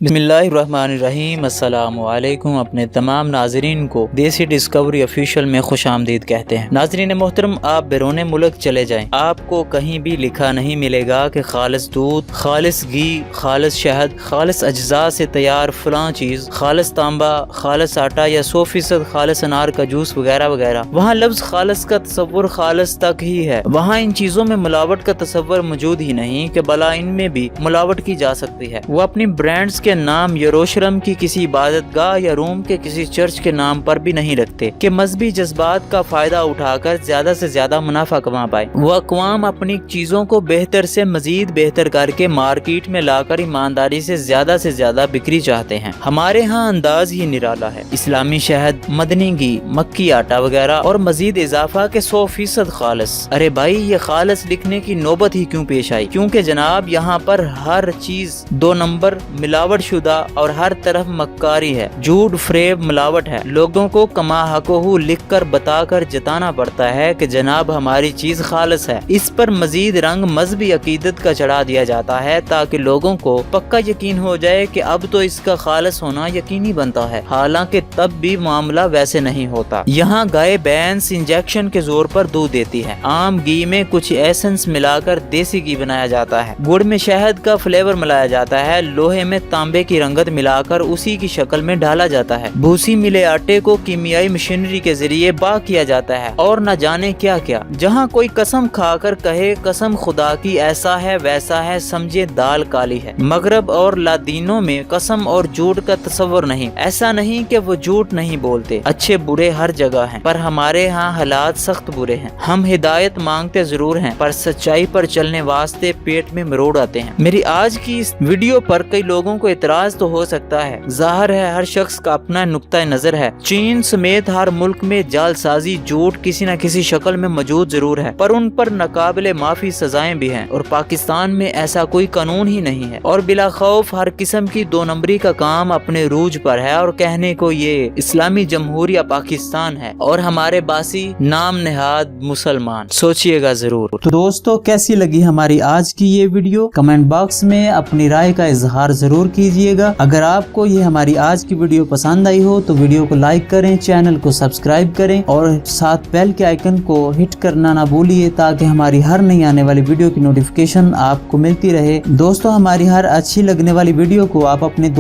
बिस्मिल्लाहिर्रहमानिर्रहीम। अस्सलामु अलैकुम। अपने तमाम नाजरीन को देसी डिस्कवरी ऑफिशियल में खुश आमदीद कहते हैं। नाजरीन मोहतरम, आप बैरून मुल्क चले जाएं, आपको कहीं भी लिखा नहीं मिलेगा कि खालिस दूध, खालिस घी, खालिस शहद, खालिस अज्जा से तैयार फलां चीज, खालिस तांबा, खालिस आटा या 100% खालिस अनार का जूस वगैरह वगैरह। वहाँ लफ्ज खालिस का तस्वुर खालिस तक ही है। वहाँ इन चीजों में मिलावट का तस्वुर मौजूद ही नहीं कि भला इनमें भी मिलावट की जा सकती है। वो अपनी ब्रांड्स के नाम यरूशलेम की किसी इबादतगाह या रोम के किसी चर्च के नाम पर भी नहीं रखते कि मजहबी जज्बात का फायदा उठाकर ज्यादा से ज्यादा मुनाफा कमा पाए। वो अक़वाम अपनी चीजों को बेहतर से मजीद बेहतर करके मार्केट में लाकर ईमानदारी से ज्यादा बिक्री चाहते हैं। हमारे यहाँ अंदाज ही निराला है। इस्लामी शहद, मदनी घी, मक्की आटा वगैरह और मजीद इजाफा के 100% खालिस। अरे भाई, ये खालिस लिखने की नौबत ही क्यों पेश आई? क्योंकि जनाब यहाँ पर हर चीज 2 नंबर, मिलावट शुदा और हर तरफ मक्कारी है। झूठ, फरेब, मिलावट है। लोगों को कमा हकोहू लिख कर बताकर जताना पड़ता है कि जनाब हमारी चीज खालिस है। इस पर मजीद रंग मजहबी अकीदत का चढ़ा दिया जाता है ताकि लोगों को पक्का यकीन हो जाए कि अब तो इसका खालिस होना यकीनी बनता है। हालांकि तब भी मामला वैसे नहीं होता। यहाँ गाय भैंस इंजेक्शन के जोर पर दूध देती है। आम घी में कुछ एसेंस मिलाकर देसी घी बनाया जाता है। गुड़ में शहद का फ्लेवर मिलाया जाता है। लोहे में तांबे की रंगत मिलाकर उसी की शक्ल में ढाला जाता है। भूसी मिले आटे को कीमियाई मशीनरी के जरिए बाक किया जाता है और न जाने क्या क्या। जहाँ कोई कसम खाकर कहे कसम खुदा की ऐसा है वैसा है, समझे दाल काली है। मगरब और लादीनों में कसम और झूठ का तस्वर नहीं। ऐसा नहीं कि वो झूठ नहीं बोलते, अच्छे बुरे हर जगह हैं, पर हमारे यहाँ हालात सख्त बुरे हैं। हम हिदायत मांगते जरूर हैं पर सच्चाई पर चलने वास्ते पेट में मरोड़ आते हैं। मेरी आज की इस वीडियो पर कई लोगों को इतराज तो हो सकता है। जाहिर है हर शख्स का अपना नुक्ता नजर है। चीन समेत हर मुल्क में जालसाजी, झूठ किसी न किसी शक्ल में मौजूद जरूर है, पर उन पर नाकाबिले माफी सजाएं भी हैं। और पाकिस्तान में ऐसा कोई कानून ही नहीं है और बिला खौफ हर किस्म की 2 नंबरी का काम अपने रूज पर है। और कहने को ये इस्लामी जमहूरिया पाकिस्तान है और हमारे बासी नाम नेहाद मुसलमान। सोचिएगा जरूर। तो दोस्तों, कैसी लगी हमारी आज की ये वीडियो? कमेंट बॉक्स में अपनी राय का इजहार जरूर कीजिएगा। अगर आपको ये हमारी आज की वीडियो पसंद आई हो तो वीडियो को लाइक करें, चैनल को सब्सक्राइब करें और साथ बेल के आइकन को हिट करना ना भूलिए ताकि हमारी हर नई आने वाली वीडियो की नोटिफिकेशन आपको मिलती रहे। दोस्तों, हमारी हर अच्छी लगने वाली वीडियो को आप अपने